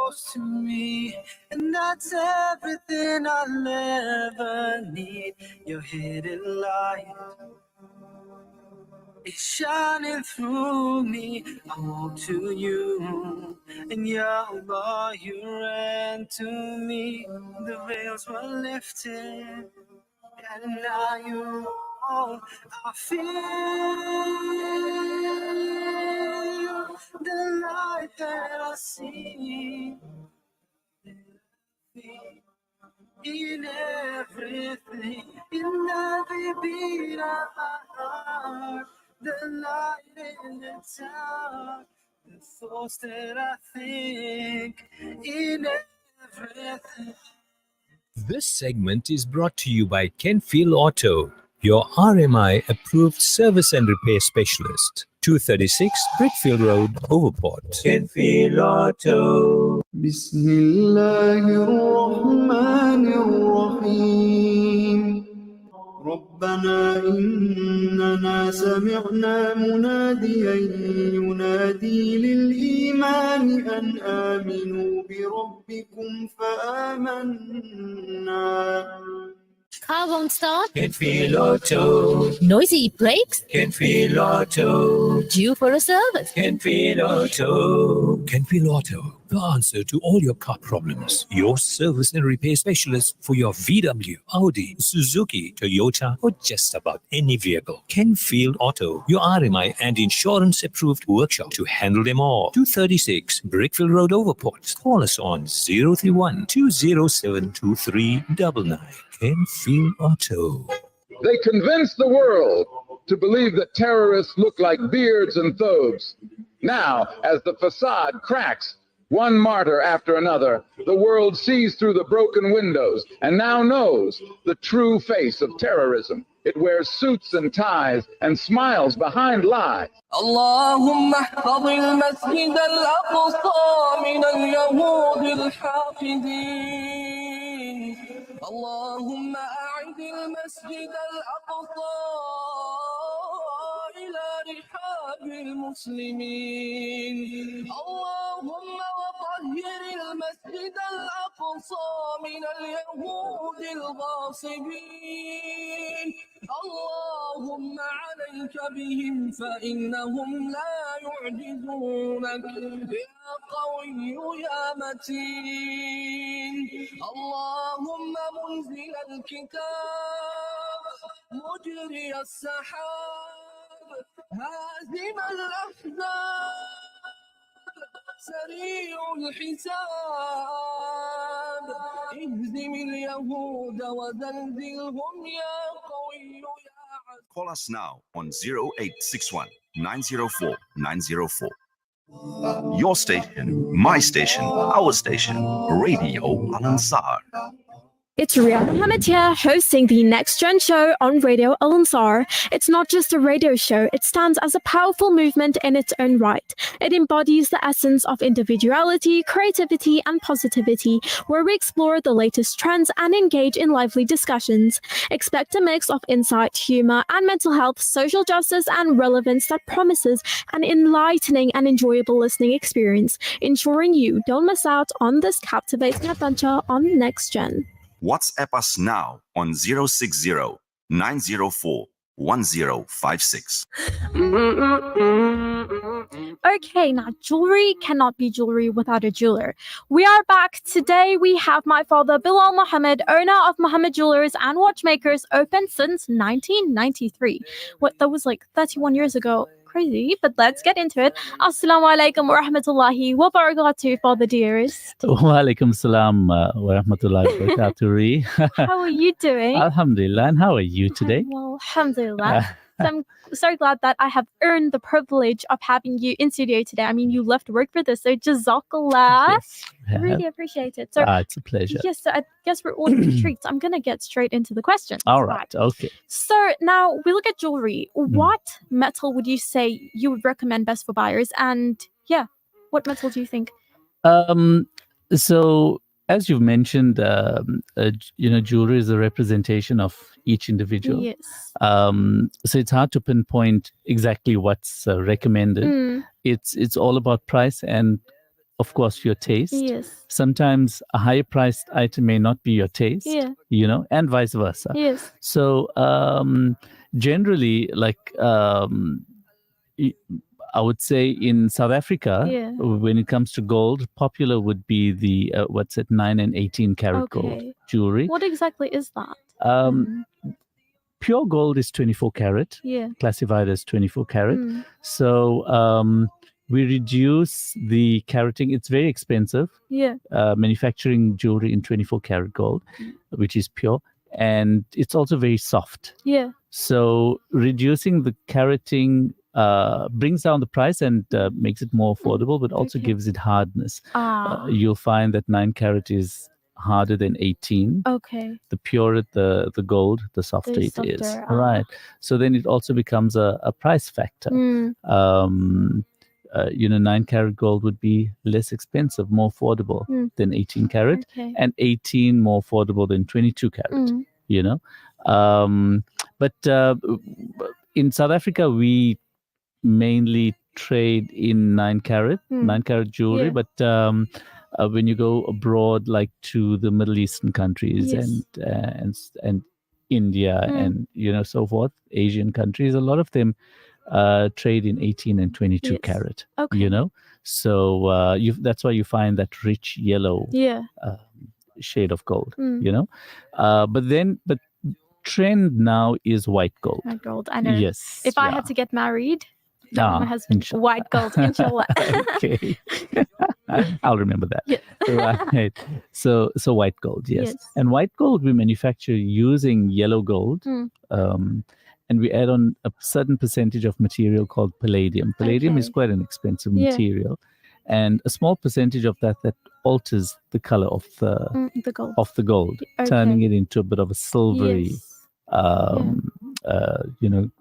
close to me, and that's everything I'll ever need. Your hidden light is shining through me. I walk to you, and Ya Allah, you ran to me. The veils were lifted, and now you're all I feel. The light that I see in everything, in every beat of my heart. The light in the dark, the thoughts that I think, in everything. This segment is brought to you by Kenfield Auto, your RMI approved service and repair specialist. 236 Brickfield Road, Overport. Kenfield Auto. بسم الله الرحمن الرحيم ربنا إننا سمعنا مناديا ينادي للإيمان أن آمنوا بربكم فآمنا. Car won't start. Kenfield Auto. Noisy brakes. Kenfield Auto. Due for a service. Kenfield Auto. Kenfield Auto, the answer to all your car problems. Your service and repair specialist for your VW, Audi, Suzuki, Toyota, or just about any vehicle. Kenfield Auto, your RMI and insurance approved workshop to handle them all. 236 Brickfield Road, Overport. Call us on 031 207 2399. Kenfield Auto. They convince the world to believe that terrorists look like beards and thobes. Now, as the facade cracks, one martyr after another, the world sees through the broken windows and now knows the true face of terrorism. It wears suits and ties and smiles behind lies. اللهم احفظ المسجد الأقصى من اليهود الحاقدين. اللهم أعد المسجد الأقصى إلى رحاب المسلمين. اللهم وطهر المسجد الأقصى من اليهود الغاصبين. اللهم عليك بهم فإنهم لا يعجزونك يا قوي يا متين. اللهم منزل الكتاب مجري السحاب هازم الأحزاب سريع الحساب اهزم اليهود وزلزلهم يا قوي يا عزيز. Call us now on 0861 904 904. Your station, my station, our station, Radio Al Ansar. It's Riyadh Mohammed here, hosting the Next Gen show on Radio Al Ansar. It's not just a radio show, it stands as a powerful movement in its own right. It embodies the essence of individuality, creativity, and positivity, where we explore the latest trends and engage in lively discussions. Expect a mix of insight, humor, and mental health, social justice, and relevance that promises an enlightening and enjoyable listening experience, ensuring you don't miss out on this captivating adventure on Next Gen. WhatsApp us now on 060 904 1056. Okay, now jewelry cannot be jewelry without a jeweler. We are back. Today we have my father, Bilal Mohammed, owner of Mohammed Jewelers and Watchmakers, open since 1993. What, that was like 31 years ago. Crazy, but let's get into it. Assalamu alaikum wa rahmatullahi wa barakatuh, father dearest. Wa alaikum salam wa rahmatullahi wa barakatuh. How are you doing? Alhamdulillah, and how are you today? Well, alhamdulillah. So I'm so glad that I have earned the privilege of having you in studio today. I mean, you left work for this, so jazakallah. Yes, I really appreciate it. So, it's a pleasure. yes, so I guess we're all intrigued. I'm going to get straight into the questions. All right, okay. So now we look at jewelry. What metal would you say you would recommend best for buyers? And yeah, what metal do you think? So as you've mentioned, jewelry is a representation of each individual. Yes. So it's hard to pinpoint exactly what's recommended. It's all about price and of course, your taste. Yes. Sometimes a higher priced item may not be your taste. Yeah. And vice versa. Yes. So generally, like I would say in South Africa, when it comes to gold, popular would be the 9 and 18 karat gold jewelry. What exactly is that? Pure gold is 24 karat, classified as 24 karat. So we reduce the carating. It's very expensive. Manufacturing jewelry in 24 karat gold, which is pure, and it's also very soft. So reducing the carating brings down the price and makes it more affordable, but also gives it hardness. You'll find that 9 karat is harder than 18. The purer the gold, the softer it is. Right. So then it also becomes a price factor. 9 karat gold would be less expensive, more affordable than 18 karat, and 18 more affordable than 22 karat. But in South Africa, we mainly trade in 9 karat jewelry, but when you go abroad, like to the Middle Eastern countries and India and so forth, Asian countries, a lot of them trade in 18 and 22 karat. So that's why you find that rich yellow shade of gold. But trend now is white gold. White gold, I know. Yes. If I had to get married, my husband, white gold, inshallah. Okay. I'll remember that. Right. So white gold, yes. And white gold we manufacture using yellow gold. And we add on a certain percentage of material called palladium. Palladium is quite an expensive material. And a small percentage of that alters the color of the gold, turning it into a bit of a silvery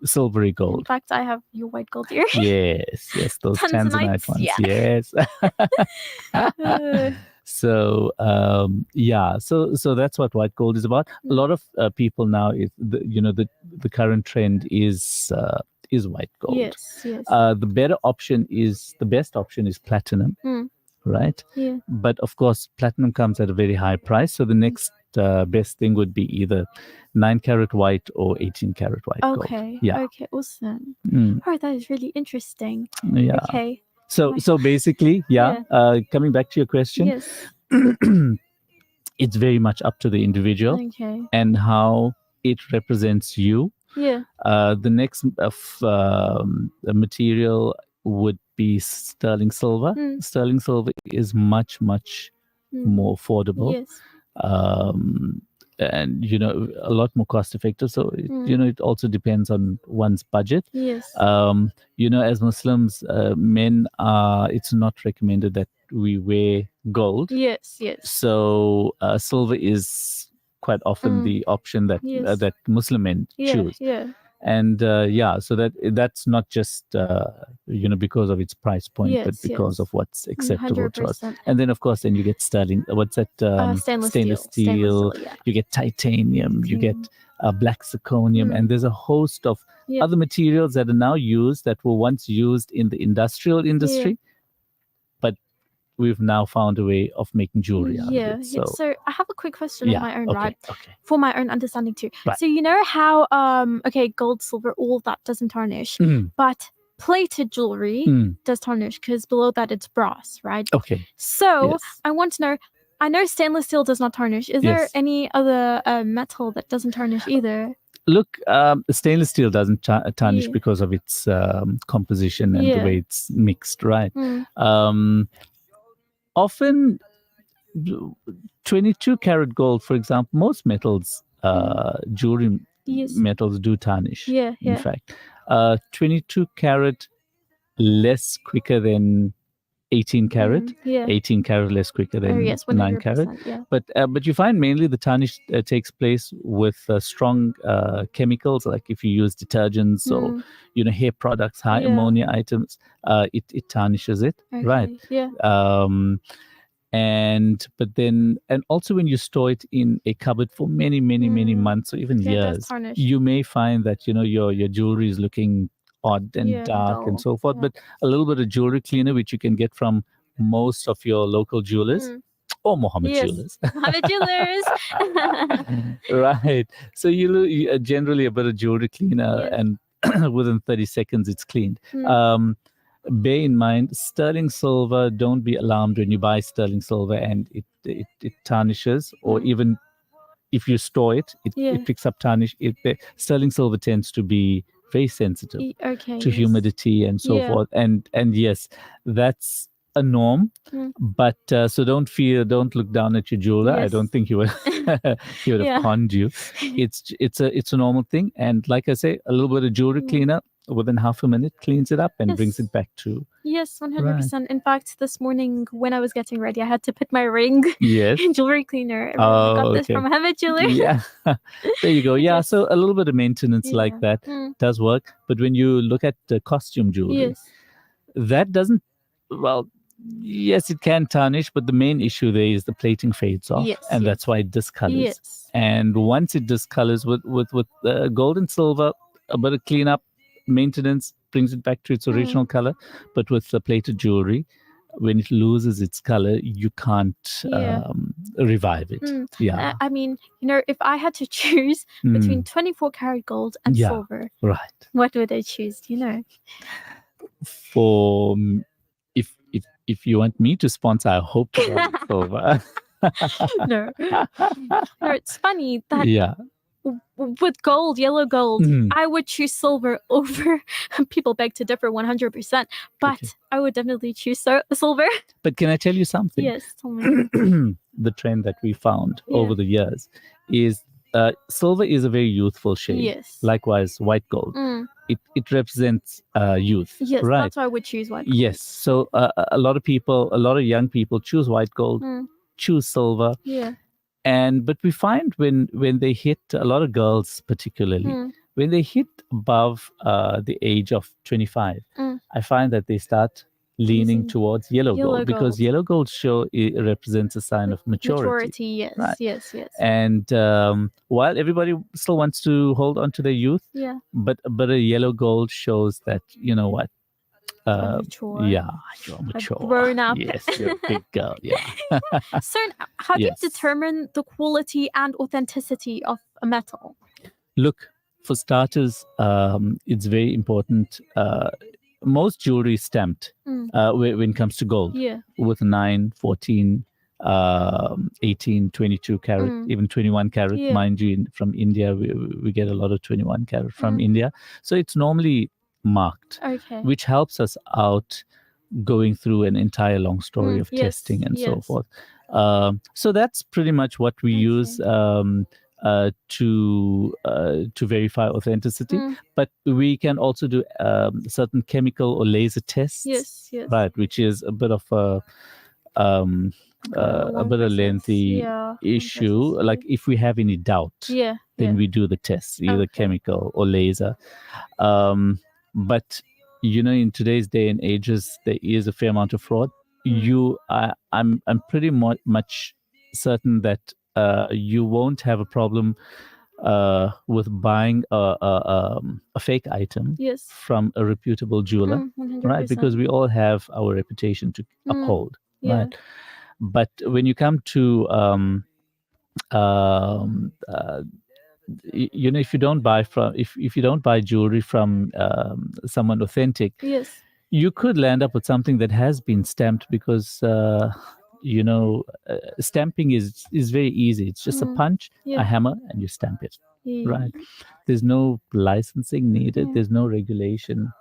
silvery gold. In fact, I have your white gold here. Yes, those tanzanite ones. Yes. So so that's what white gold is about. A lot of people now, the current trend is white gold. Yes. The best option is platinum, right? But of course, platinum comes at a very high price. So the next best thing would be either 9 karat white or 18 karat white gold. Okay, awesome. That is really interesting. Okay. So basically, coming back to your question, it's very much up to the individual and how it represents you. The next material would be sterling silver. Sterling silver is much more affordable. And a lot more cost effective. So it also depends on one's budget. As Muslims, men it's not recommended that we wear gold. So silver is quite often the option that that Muslim men choose. And so that's not just because of its price point, but because of what's acceptable to us. And then of course you get sterling, stainless steel. You get titanium, you get black zirconium, and there's a host of other materials that are now used that were once used in the industrial industry, but we've now found a way of making jewelry out of it. So I have a quick question on my own, right? Okay. For my own understanding too. Right. So you know how gold, silver, all that doesn't tarnish, but plated jewelry does tarnish because below that it's brass, right? Okay. So I want to know. I know stainless steel does not tarnish. Is there any other metal that doesn't tarnish either? Look, stainless steel doesn't tarnish because of its composition and the way it's mixed, right? Often 22 karat gold, for example, most metals, jewelry metals do tarnish. In fact, 22 karat less quicker than 18 karat. 18 karat less quicker than 9 karat. But you find mainly the tarnish takes place with strong chemicals, like if you use detergents or hair products, high ammonia items, it tarnishes it, right? And also when you store it in a cupboard for many months or even years, you may find that your jewelry is looking odd and dark and so forth. But a little bit of jewelry cleaner, which you can get from most of your local jewelers or Mohammed Yes. Jewelers. Mohammed Jewelers. Right. So you generally a bit of jewelry cleaner, Yes. and within 30 seconds it's cleaned. Bear in mind, sterling silver, don't be alarmed when you buy sterling silver and it tarnishes, or even if you store it, it picks up tarnish. Sterling silver tends to be very sensitive to humidity and so forth. And yes, that's a norm. But so don't look down at your jeweler. I don't think he would he would have conned you. It's a normal thing. And like I say, a little bit of jewelry cleaner within half a minute cleans it up and brings it back to 100%. In fact, this morning when I was getting ready, I had to put my ring yes in jewelry cleaner. I got this from Mohammed Jewelers. Yeah. There you go. Yeah. So a little bit of maintenance like that does work. But when you look at the costume jewelry, that doesn't, well, yes, it can tarnish, but the main issue there is the plating fades off, and that's why it discolors. And once it discolors with gold and silver, a bit of cleanup, maintenance brings it back to its original color. But with the plated jewelry, when it loses its color, you can't revive it. I mean, if I had to choose between 24 karat gold and silver, right, what would I choose? For if you want me to sponsor, I hope to have silver. No, it's funny that with gold, yellow gold, I would choose silver over. People beg to differ 100%, but I would definitely choose silver. But can I tell you something? Yes, tell me. The trend that we found over the years is silver is a very youthful shade. Yes. Likewise, white gold. It represents youth. Yes, right? That's why I would choose white gold. Yes. So a lot of young people choose white gold, choose silver. Yeah. But we find when they hit, a lot of girls particularly, when they hit above the age of 25, I find that they start leaning towards yellow gold, because yellow gold it represents a sign of maturity. Yes, right? yes. And while everybody still wants to hold on to their youth, but a yellow gold shows that, you know what, mature. Yeah, you're mature. Grown up. Yes, you're a big girl. Yeah. So, how do you determine the quality and authenticity of a metal? Look, for starters, it's very important. Most jewelry is stamped when it comes to gold, with 9, 14, 18, 22 carat, even 21 carat. Mind you, from India, we get a lot of 21 carat from India. So it's normally marked, which helps us out going through an entire long story of testing and so forth. So that's pretty much what we use to verify authenticity. But we can also do certain chemical or laser tests, right, which is a bit of a lengthy issue. Like if we have any doubt, then we do the tests, either chemical or laser. But in today's day and ages, there is a fair amount of fraud. I'm pretty much certain that you won't have a problem with buying a fake item from a reputable jeweler, 100%. right? Because we all have our reputation to uphold, right? But when you come to if you don't buy jewelry from someone authentic, you could land up with something that has been stamped, because stamping is very easy. It's just a punch, a hammer, and you stamp it, right? There's no licensing needed. There's no regulation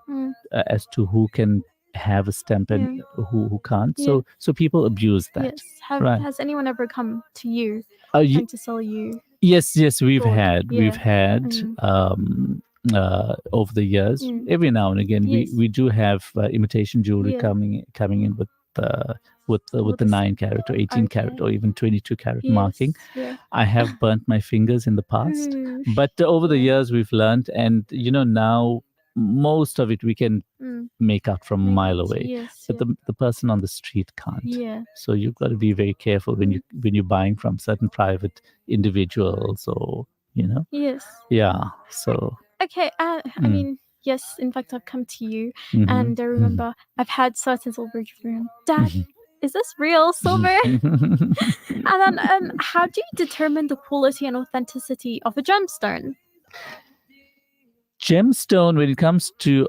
as to who can have a stamp and who can't. So people abuse that. Has anyone ever come to you trying to sell you? Yes, we've had over the years. Every now and again, we do have imitation jewelry coming in with the 9 carat or 18 carat or even 22 carat marking. I have burnt my fingers in the past, but over the years we've learned, and now most of it we can make out from a mile away, but the person on the street can't. So you've got to be very careful when you're buying from certain private individuals, or so okay. I mean, yes, in fact, I've come to you, and I remember I've had certain silver jewelry. Dad, is this real silver? And then, how do you determine the quality and authenticity of a gemstone? Gemstone, when it comes to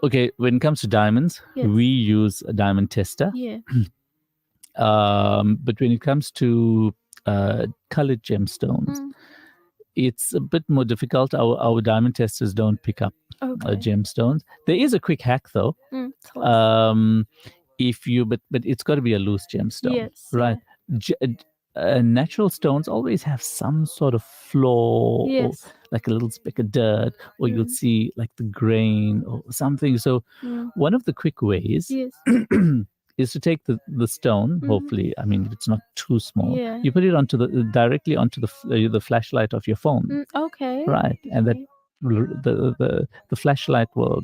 diamonds, Yes. we use a diamond tester. Yeah. But when it comes to colored gemstones, it's a bit more difficult. Our diamond testers don't pick up gemstones. There is a quick hack though. But it's got to be a loose gemstone, Yes. right? Natural stones always have some sort of flaw, or like a little speck of dirt, or you'll see like the grain or something. So one of the quick ways is to take the stone. Hopefully, I mean, if it's not too small, you put it directly onto the flashlight of your phone. Okay. Right, and that the flashlight will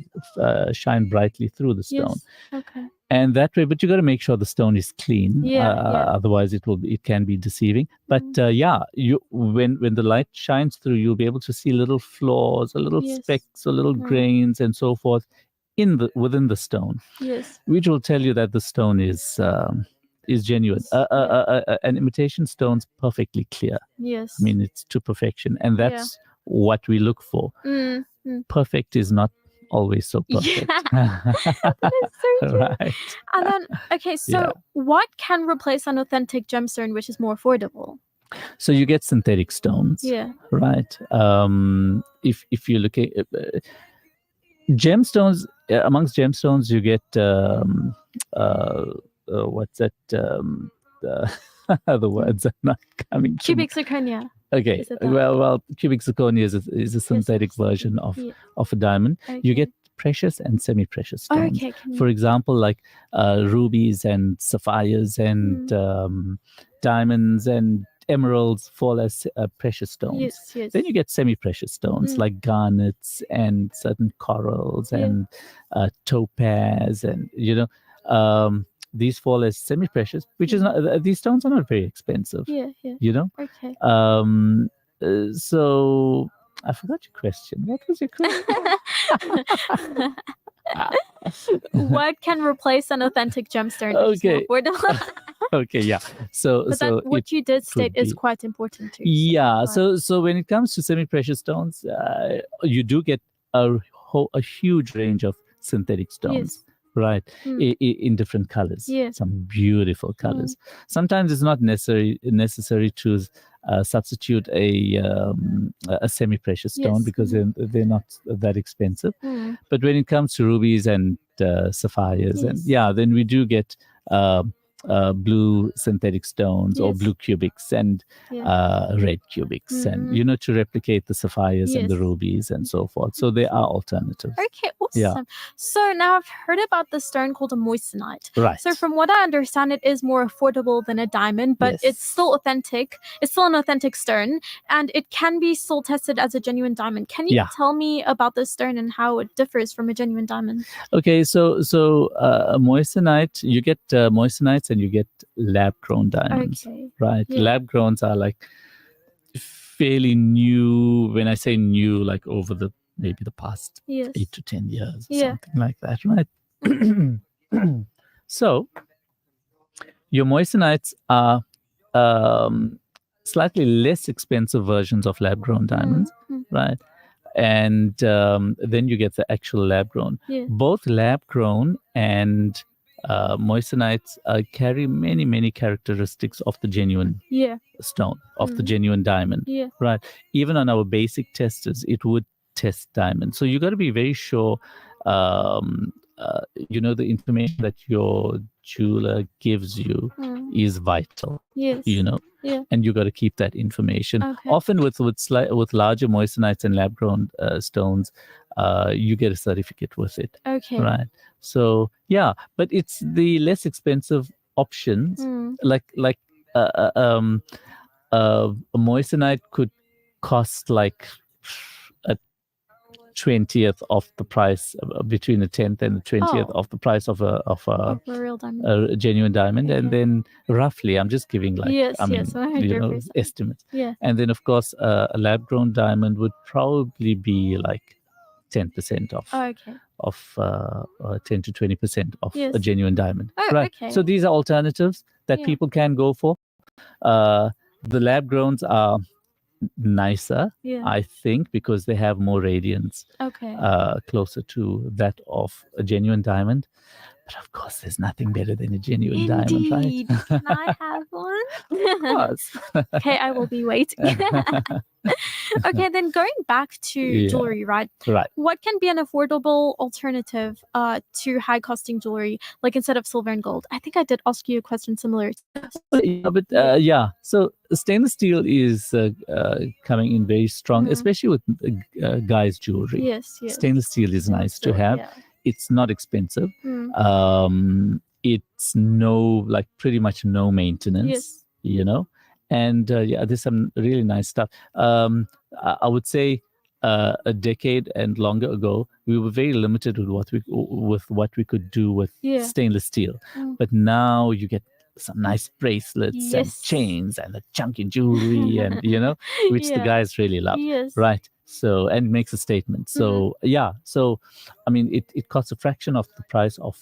shine brightly through the stone. Yes. Okay. And that way, but you got to make sure the stone is clean. Otherwise, it can be deceiving. But when the light shines through, you'll be able to see little flaws, or little specks, or little grains, and so forth within the stone. Yes. Which will tell you that the stone is genuine. An imitation stone's perfectly clear. Yes. I mean, it's to perfection, and that's what we look for. Perfect is not always so perfect. That is so true. Right. And then, okay, so what can replace an authentic gemstone which is more affordable? So you get synthetic stones. Yeah. Right. If you look at gemstones, amongst gemstones, you get what's that? The words are not coming. Cubic zirconia. Okay. Well, cubic zirconia is a synthetic version of a diamond. Okay. You get precious and semi-precious stones. Okay. For example, like rubies and sapphires and diamonds and emeralds fall as precious stones. Yes. Then you get semi-precious stones like garnets and certain corals and topaz, and these fall as semi-precious, which is not. These stones are not very expensive. Yeah. Okay. So I forgot your question. What was your question? What can replace an authentic gemstone? Okay. Okay, yeah. So what you did state is quite important too. Yeah. So when it comes to semi-precious stones, you do get a huge range of synthetic stones. Yes. Right, in different colors. Some beautiful colors. Sometimes it's not necessary to substitute a semi-precious stone because they're not that expensive. But when it comes to rubies and sapphires, and then we do get blue synthetic stones or blue cubics and red cubics, and to replicate the sapphires and the rubies and so forth. So there are alternatives. Okay, awesome. So now I've heard about the stone called a moissanite. Right. So from what I understand, it is more affordable than a diamond, but it's still authentic. It's still an authentic stone, and it can be still tested as a genuine diamond. Can you tell me about this stone and how it differs from a genuine diamond? Okay, so a moissanite, you get moissanites and you get lab-grown diamonds. Okay. Right. Lab-growns are like fairly new. When I say new, like over maybe the past 8 to 10 years, or something like that, right? So your moissanites are slightly less expensive versions of lab-grown diamonds, right? And then you get the actual lab-grown. Both lab-grown and moissanites carry many characteristics of the genuine stone, of the genuine diamond. Right. Even on our basic testers, it would test diamond. So you got to be very sure, the information that your jeweler gives you is vital. And you got to keep that information. Often with larger moissanites and lab-grown stones, you get a certificate with it. Right. So but it's the less expensive options. Like a moissanite could cost like a 20th of the price, between the 10th and the 20th of the price of a real diamond, a genuine diamond. And then roughly, I'm just giving estimates. And then of course a lab-grown diamond would probably be like 10% off. 10 to 20% of a genuine diamond. Right. So these are alternatives. that Yeah. people can go for. The lab growns are nicer, Yeah. I think, because they have more radiance, Okay. closer to that of a genuine diamond. But of course, there's nothing better than a genuine diamond, right? Indeed. Can I have one? Of course. Okay, I will be waiting. Okay, then going back to Yeah. jewelry, right? Right. What can be an affordable alternative to high costing jewelry, like instead of silver and gold? I think I did ask you a question similar to this. Yeah, but yeah, so stainless steel is coming in very strong, Mhm. especially with guys' jewelry. Yes, yes. Stainless steel is nice to Steel, have. yeah. It's not expensive. Mm. It's pretty much no maintenance. Yes. You know, and yeah, there's some really nice stuff. I would say a decade and longer ago, we were very limited with what we could do with Yeah. stainless steel. Mm. But now you get some nice bracelets and Yes. chains and the chunky jewelry, and which the Yeah. guys really love, Yes. right? So, and makes a statement. So yeah, so I mean, it costs a fraction of the price of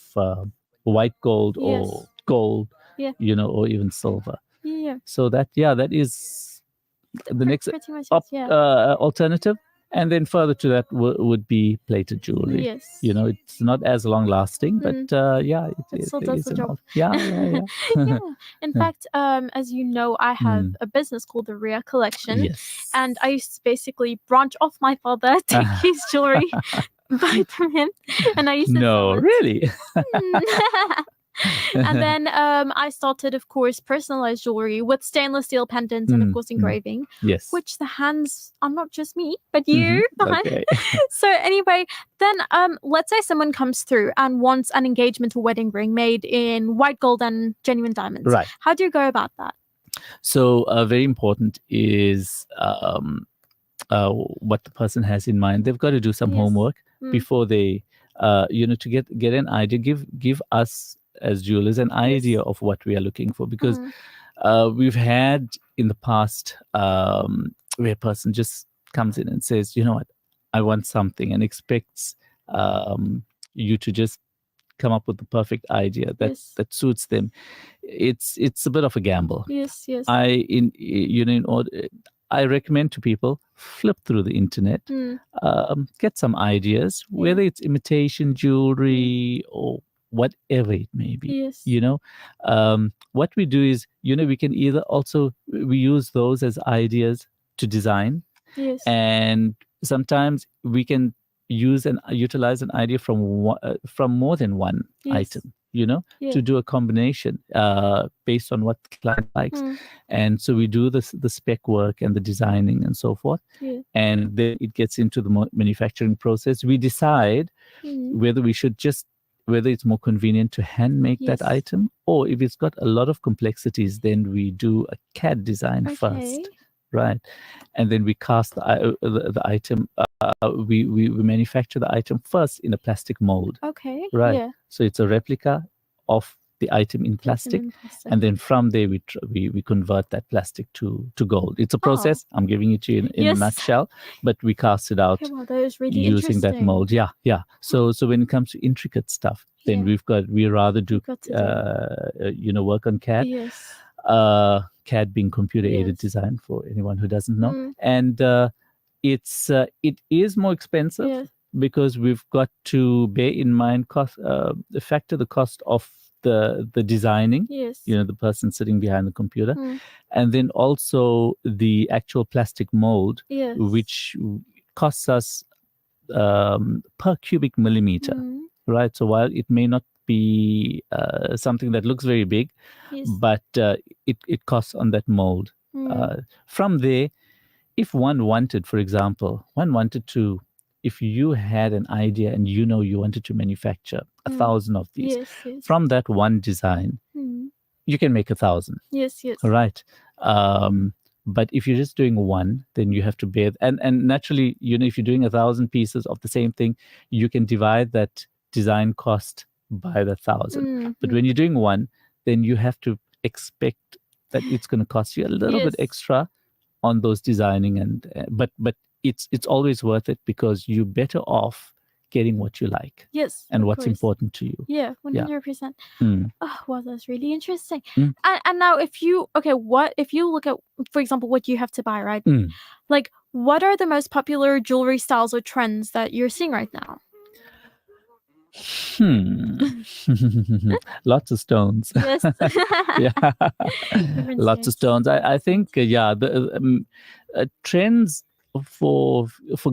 white gold or Yes. gold, Yeah. or even silver. Yeah. So that is the next Pretty much, yes, yeah. alternative. And then further to that would be plated jewelry. Yes. It's not as long lasting, but yeah, It still does the job. Yeah. Yeah. In fact, as you know, I have a business called the Ria Collection. Yes. And I used to basically branch off my father, take his jewelry, buy it from him, and I used to No, sell it. really? And then I started, of course, personalized jewelry with stainless steel pendants and, of course, engraving, Yes. which the hands are not just me, but you. Okay. So anyway, then let's say someone comes through and wants an engagement or wedding ring made in white gold and genuine diamonds. Right. How do you go about that? So very important is what the person has in mind. They've got to do some Yes. homework Mm. before they, to get an idea. Give us as jewelers an idea of what we are looking for, because we've had in the past where a person just comes in and says, you know what, I want something, and expects you to just come up with the perfect idea that Yes. that suits them. It's a bit of a gamble. Yes, yes. I recommend to people, flip through the internet, get some ideas, whether it's imitation jewelry or whatever it may be. Yes. What we do is, we can either also, we use those as ideas to design, Yes. and sometimes we can use and utilize an idea from more than one Yes. item, Yeah. to do a combination based on what the client likes. And so we do the spec work and the designing and so forth. Yeah. And then it gets into the manufacturing process. We decide whether it's more convenient to hand make that Yes. item, or if it's got a lot of complexities, then we do a CAD design first, right? And then we cast the item. We manufacture the item first in a plastic mold, Okay. right? Yeah. So it's a replica of the item in plastic, and then from there we convert that plastic to gold. It's a process. I'm giving it to you in Yes. a nutshell, but we cast it out Okay, well, that is really using that interesting. mold. Yeah. So when it comes to intricate stuff, then we rather do Got to work on CAD. Yes. CAD being computer aided Yes. design, for anyone who doesn't know. Mm. And it is more expensive, Yeah. because we've got to bear in mind factor the cost of the designing, Yes. the person sitting behind the computer, Mm. and then also the actual plastic mold, Yes. which costs us per cubic millimeter, Mm. right? So while it may not be something that looks very big, Yes. but it costs on that mold. Mm. From there, if one wanted, for example, if you had an idea and you wanted to manufacture 1,000 of these, Yes. Yes. from that one design, Mm. you can make 1,000, Yes. Yes. right? But if you're just doing one, then you have to bear, and naturally, if you're doing 1,000 pieces of the same thing, you can divide that design cost by the 1,000. But when you're doing one, then you have to expect that it's going to cost you a little bit Yes. extra on those designing, and but it's always worth it, because you're better off getting what you like Yes. and of what's course. important to you. Yeah, 100%. Mm. Oh, well, that's really interesting. Mm. And now if you look at, for example, what you have to buy, right? Mm. Like, what are the most popular jewelry styles or trends that you're seeing right now? Lots of stones. Yes. Yeah, Different lots of styles. stones. I think the trends for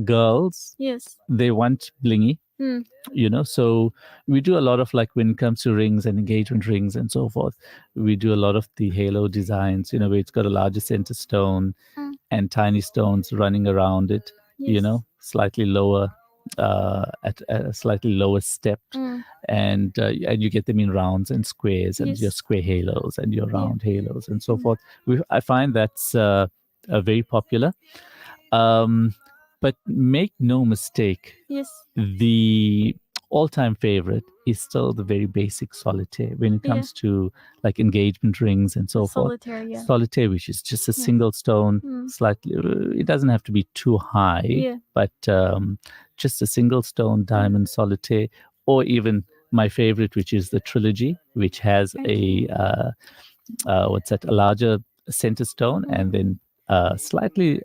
girls, Yes. they want blingy. Mm. So we do a lot of, like, when it comes to rings and engagement rings and so forth, we do a lot of the halo designs, where it's got a larger center stone and tiny stones running around it, Yes. slightly lower, at a slightly lower step, and you get them in rounds and squares, and Yes. your square halos and your round halos and so Mm. forth. I find that's very popular. But make no mistake, Yes. the all-time favorite is still the very basic solitaire when it comes to, like, engagement rings and so forth. Solitaire, yeah. Solitaire, which is just a single stone, slightly, it doesn't have to be too high, but just a single stone diamond solitaire, or even my favorite, which is the trilogy, which has a larger center stone and then slightly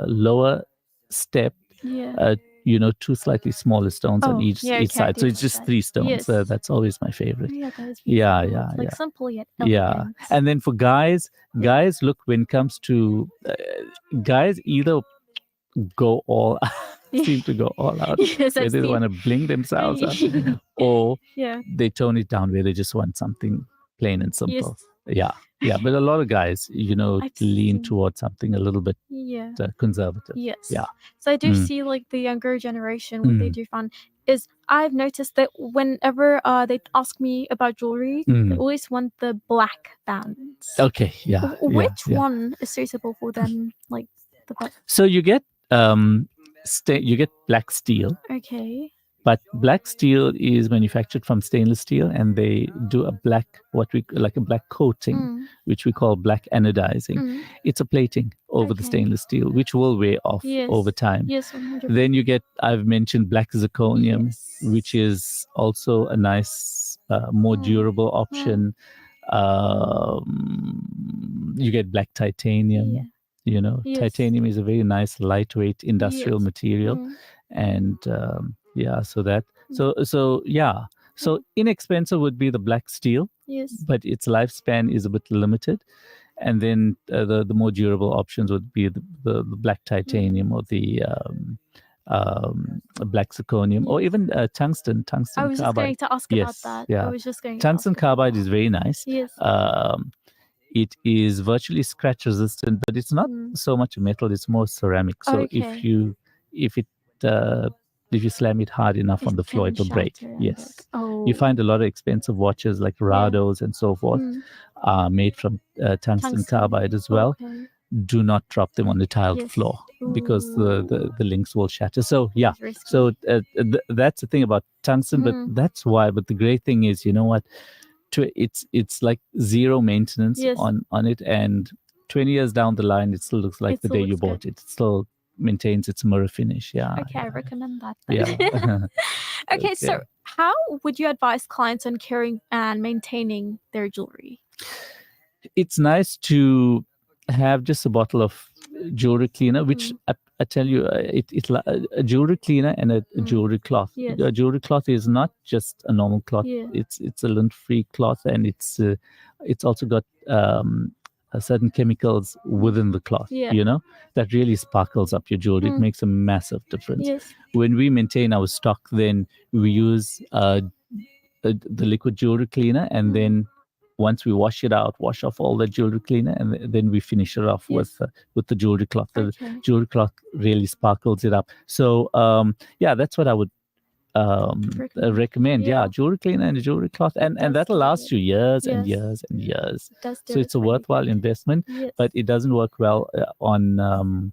lower step, Yeah. two slightly smaller stones on each okay, side. I So do it's like just that. 3 stones. Yes. That's always my favorite. Yeah, that is Yeah, beautiful. yeah, It's like yeah. simple yet Yeah. elegant. And then for guys, look, when it comes to guys, either go all seem to go all out, Yes, where I've they seen. want to bling themselves up, or Yeah. they tone it down where they just want something plain and simple. Yes. Yeah, but a lot of guys, I've lean seen. towards something a little bit Yeah. conservative. Yes. Yeah. So I do Mm. see, like, the younger generation, what they do find is, I've noticed that whenever they ask me about jewelry, they always want the black bands. Okay, yeah. Which yeah. one is suitable for them? Like the best? So you get you get black steel, Okay. but black steel is manufactured from stainless steel, and they do a black, like a black coating, which we call black anodizing. It's a plating over the Okay. stainless steel, which will wear off Yes. over time. Yes, 100%. Then you get, I've mentioned black zirconium, Yes. which is also a nice, more durable option. You get black titanium. Yeah. Yes. Titanium is a very nice, lightweight industrial Yes. material, and so inexpensive would be the black steel, Yes. but its lifespan is a bit limited. And then the more durable options would be the black titanium, or the black zirconium, or even tungsten I was just carbide. going to ask Yes, about that. yeah. I was just going Tungsten to ask about carbide that. is very nice. Yes. It is virtually scratch resistant, but it's not so much a metal; it's more ceramic. So Okay. if you slam it hard enough on the floor, can it will break. shatter and Yes. break. Oh. You find a lot of expensive watches like Rados and so forth are made from tungsten carbide as well. Okay. Do not drop them on the tiled Yes. floor, because the links will shatter. So yeah, It's risky. so that's the thing about tungsten. But that's why. But the great thing is, you know what? It's like zero maintenance Yes. on it, and 20 years down the line, it still looks like It the still day you looks bought good. it. It still maintains its mirror finish. Yeah. Okay, I recommend that then. Yeah. Okay, so how would you advise clients on caring and maintaining their jewelry? It's nice to have just a bottle of jewelry cleaner, which I tell you, it's like a jewelry cleaner and a jewelry cloth. Yes. A jewelry cloth is not just a normal cloth. Yeah. It's a lint-free cloth, and it's also got certain chemicals within the cloth. Yeah. That really sparkles up your jewelry. It makes a massive difference. Yes. When we maintain our stock, then we use the liquid jewelry cleaner, and then once we wash it out, wash off all the jewelry cleaner, and then we finish it off with the jewelry cloth. The jewelry cloth really sparkles it up. So that's what I would recommend. Yeah, jewelry cleaner and a jewelry cloth, and that'll last you years and years and years. So it's a worthwhile investment, but it doesn't work well on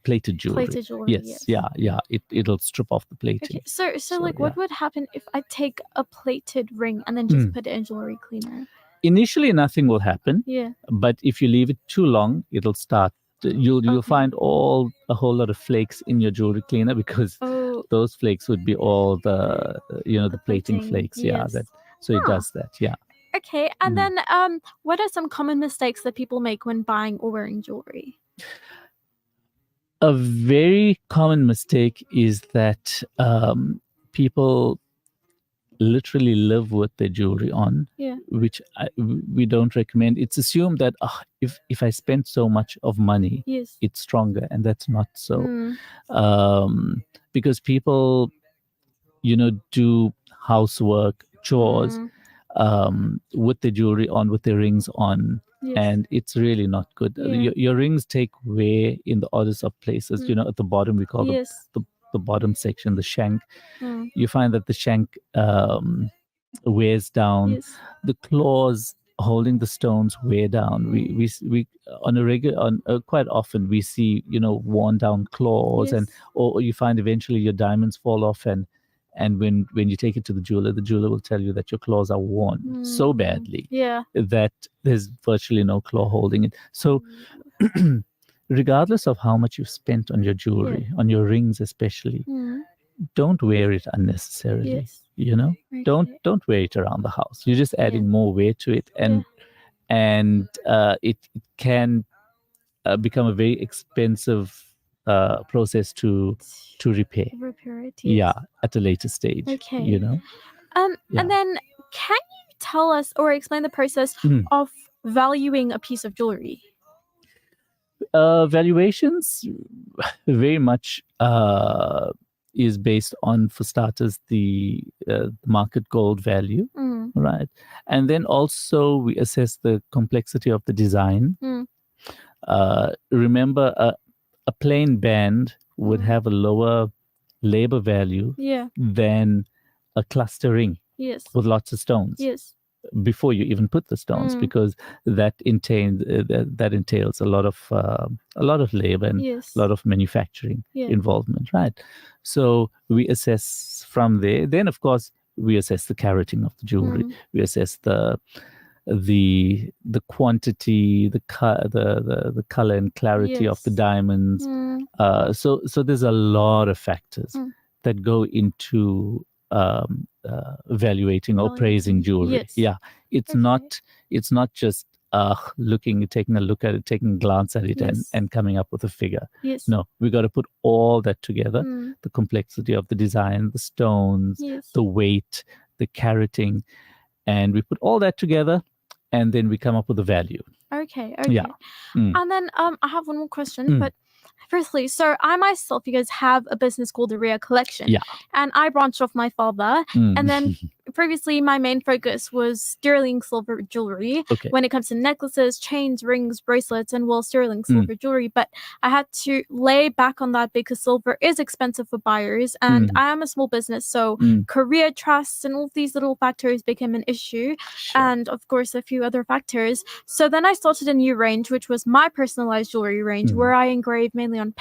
plated jewelry. Plated jewelry. Yes. Yeah. It'll strip off the plating. Okay. So like, what would happen if I take a plated ring and then just put it in jewelry cleaner? Initially, nothing will happen. Yeah. But if you leave it too long, it'll start. You'll find a whole lot of flakes in your jewelry cleaner, because the those flakes would be all the the plating flakes. Yeah, yes. so it does that. Yeah. Okay, and then what are some common mistakes that people make when buying or wearing jewelry? A very common mistake is that people literally live with their jewelry on, which we don't recommend. It's assumed that if I spend so much of money, it's stronger, and that's not so. Because people, do housework, chores, with the jewelry on, with the rings on, and it's really not good. Your rings take wear in the oddest of places. At the bottom we call the bottom section the shank. You find that the shank wears down. The claws holding the stones wear down. We on a regular quite often we see worn down claws, and or you find eventually your diamonds fall off, and when you take it to the jeweler will tell you that your claws are worn so badly that there's virtually no claw holding it. So regardless of how much you've spent on your jewelry, on your rings especially, don't wear it unnecessarily. Don't wear it around the house. You're just adding more weight to it, and it can become a very expensive process to repair. Yeah, at a later stage. Okay. And then can you tell us or explain the process of valuing a piece of jewelry? Valuations very much is based on, for starters, the market gold value, right? And then also we assess the complexity of the design. Remember, a plain band would have a lower labor value than a cluster ring with lots of stones. Before you even put the stones, because that entails a lot of labor and a lot of manufacturing involvement, right? So we assess from there. Then, of course, we assess the carating of the jewelry. We assess the quantity, the color and clarity of the diamonds. So there's a lot of factors that go into evaluating or praising jewelry. It's not just taking a look at it, taking a glance at it, and coming up with a figure. No, we got to put all that together: the complexity of the design, the stones, the weight, the carating, and we put all that together, and then we come up with a value. Okay. And then I have one more question, but firstly, so I myself, you guys have a business called the Rhea Collection, and I branched off my father, and then previously my main focus was sterling silver jewelry when it comes to necklaces, chains, rings, bracelets, and sterling silver jewelry. But I had to lay back on that because silver is expensive for buyers, and I am a small business, so career trusts and all these little factors became an issue, and of course a few other factors. So then I started a new range, which was my personalized jewelry range, where I engrave mainly on